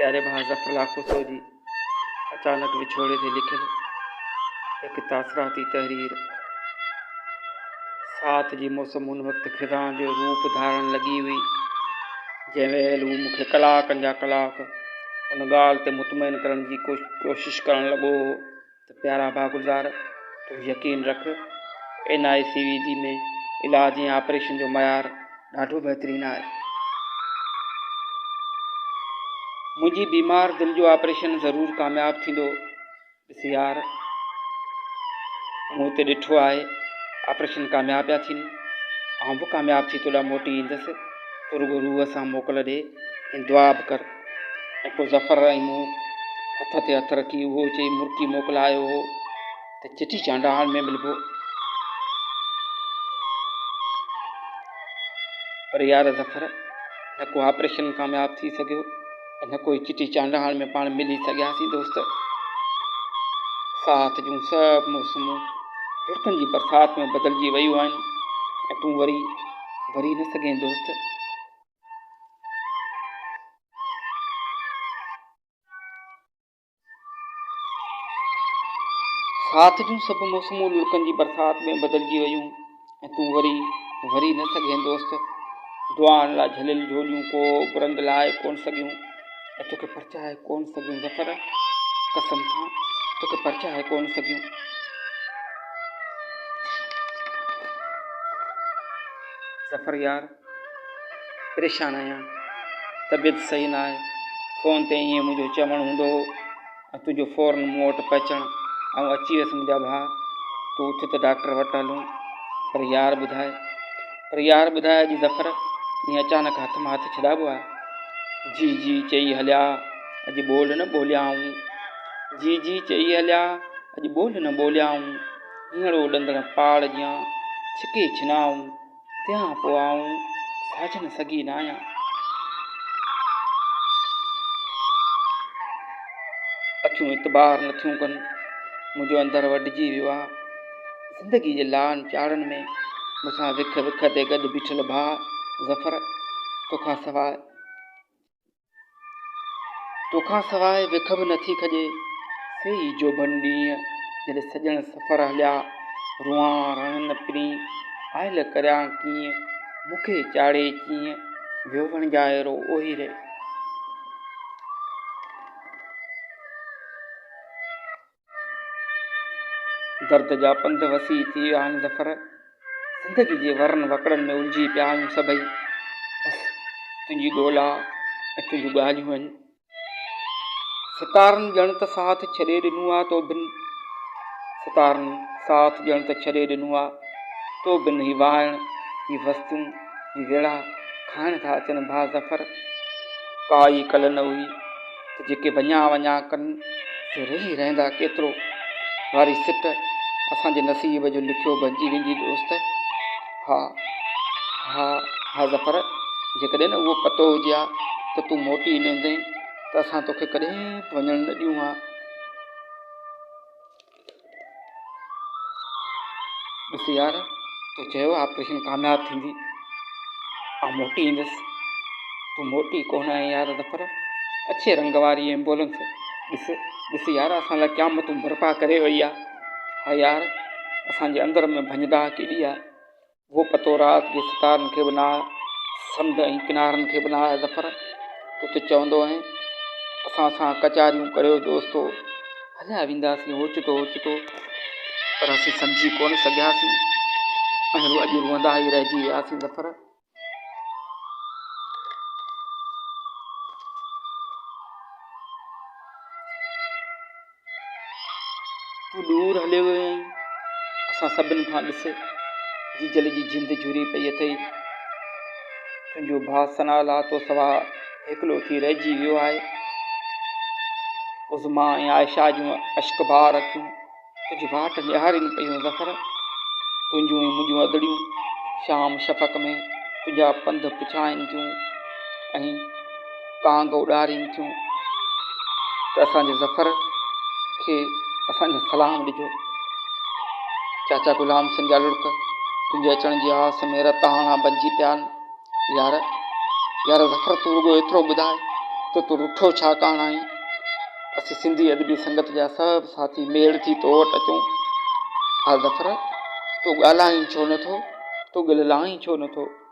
प्यारे भाउ ज़फ़र लाखोसो जी अचानक विछोड़े ते लिखियल एक तासराती तहरीर। साथ जी मौसम उन वक़्तु ख़िज़ां जो रूप धारण लॻी हुई, जंहिं महिल हू मूंखे कलाकनि जा कलाक उन ॻाल्हि ते मुतमइन करण जी कोशिशि करणु लॻो हो त प्यारा भाउ गुलज़ार, तूं यकीन रख, NICVD में इलाज ऐं ऑपरेशन जो मयार ॾाढो बहितरीनु आहे। मुंहिंजी बीमार दिलि जो ऑपरेशन ज़रूरु कामयाबु थींदो। ॾिस यार, मूं हुते ॾिठो आहे, ऑपरेशन कामयाबु पिया थियनि, आउं बि कामयाबु थी तोॾां मोटी ईंदसि। तूं रुॻो रूह सां मोकल ॾे ऐं दुआ बि कर। ऐं पोइ ज़फ़र ऐं मूं हथ ते हथ रखी उहो चई मुर्की मोकिलायो हो त चिटी चांडाण में मिलिबो। पर यार ज़फ़र, न को ऑपरेशन कामयाबु थी सघियो, न कोई चिटी चांडाण में पाण मिली सघियासीं दोस्त। साथ जूं सभु मौसमूं रुड़कनि जी बरसाति में बदिलजी वियूं आहिनि ऐं तूं वरी न सघें दोस्त। साथ जूं सभु मौसमूं रुड़कनि जी बरसाति में बदिलजी वियूं ऐं तूं वरी न सघें दोस्त। दुआनि लाइ झलियल झोलियूं को बुरंद लाइ कोन सघियूं ऐं तोखे परचाए कोन सघियूं ज़फ़र, कसम सां तोखे परचाए कोन सघियूं। ज़फ़र यार, परेशान आहियां, तबियत सही न आहे। फ़ोन ते ईअं मुंहिंजो चवणु हूंदो हो ऐं तुंहिंजो फ़ौरन मूं वटि पहुचणु, ऐं अची वियसि मुंहिंजा भाउ, तूं उथ त डॉक्टर वटि हलूं। पर यार ॿुधाए अॼु ज़फ़र ईअं अचानक हथ मां हथ छॾाबो आहे। जी चई हलिया, अॼु ॿोल न ॿोलियाऊं। जी चई हलिया, अॼु ॿोल न ॿोलियाऊं। हींअर उॾंदड़ पाड़ जियां छिके छिनाऊं, तंहिं पोइ आऊं साजन सघी न आहियां। अखियूं इतबार नथियूं कनि, मुंहिंजो अंदरि वढिजी वियो आहे। ज़िंदगी जे लाहनि चाड़नि में मूंसां विख ते गॾु बीठल भाउ ज़फ़र, तोखां सवाइ विख बि नथी खॼे। सेई जोबन ॾींहं जॾहिं सॼण सफ़र हलिया, रुआं रणनि पिनी आयल करियां कीअं, मूंखे चाड़े कीअं, वियो वणजाइरो ओहीरे। दर्द जा पंध वसी थी विया आहिनि ज़फ़र, ज़िंदगी जे वरनि वकड़नि में उलझी पिया आहियूं सभई। बसि तुंहिंजी ॻोल्हा ऐं तुंहिंजूं ॻाल्हियूं आहिनि। सितारनि ॼण त साथ छॾे ॾिनो आहे तो बिन ही वाइण, ही वस्तूं, ही वेड़ा खाइण था अचनि भाउ ज़फ़र। काई कल न हुई त जेके वञा कनि से रही रहंदा केतिरो, वारी सिट असांजे नसीब जो लिखियो भॼी वेंदी दोस्त। हा ज़फ़र, जेकॾहिं न उहो पतो हुजे हा त तूं मोटी न ईंदई त असां तोखे कॾहिं वञणु न ॾियूं हा। ॾिस यार, तूं चयो ऑपरेशन कामयाबु थींदी, ऐं मोटी ईंदसि। तूं मोटी कोन आहे यार ज़फ़र, अच्छे रंग वारी एम्बुलेंस ॾिस यार, असां लाइ क़यामतूं बर्पा करे वई आहे। हा यार, असांजे अंदरि में भञदा केॾी आहे, उहो पतो राति जे सितारनि खे बि न आहे, समुंड ऐं किनारनि खे बि न आहे ज़फ़र। तूं त चवंदो आहीं असां सां कचारियूं करियो दोस्तो, हलिया वेंदासीं ओचितो, पर असीं सम्झी कोन सघियासीं ऐं अॼु रुअंदा ई रहिजी वियासीं ज़फ़र। तूं दूर हलियो वियो आहीं, असां सभिनि खां ॾिस जीजल जी जिंद झुरी पई अथई। तुंहिंजो भाउ सनाला तो सवा हिकिड़ो थी रहिजी वियो आहे। उज़मा ऐं आयशा जूं अश्कबार अखियूं तुंहिंजी वाट निहारीनि पियूं ज़फ़र। तुंहिंजूं ऐं मुंहिंजूं अदड़ियूं शाम शफ़क़ में तुंहिंजा पंध पुछाइनि थियूं ऐं कांग उॾारीनि थियूं त असांजे ज़फ़र खे असांजो सलाम ॾिजो। चाचा गुलाम सिंह जा लुड़क तुंहिंजे अचण जी आस में रत हाणा बचिजी पिया आहिनि। यार ज़फ़र, तूं रुॻो एतिरो ॿुधाए त तूं रुठो छा कान आई? असीं सिंधी अदबी संगत जा सभु साथी मेड़ थी तो वटि अचूं। हा ज़फ़र, तूं ॻाल्हाई छो नथो? तूं ॻाल्हाई छो नथो?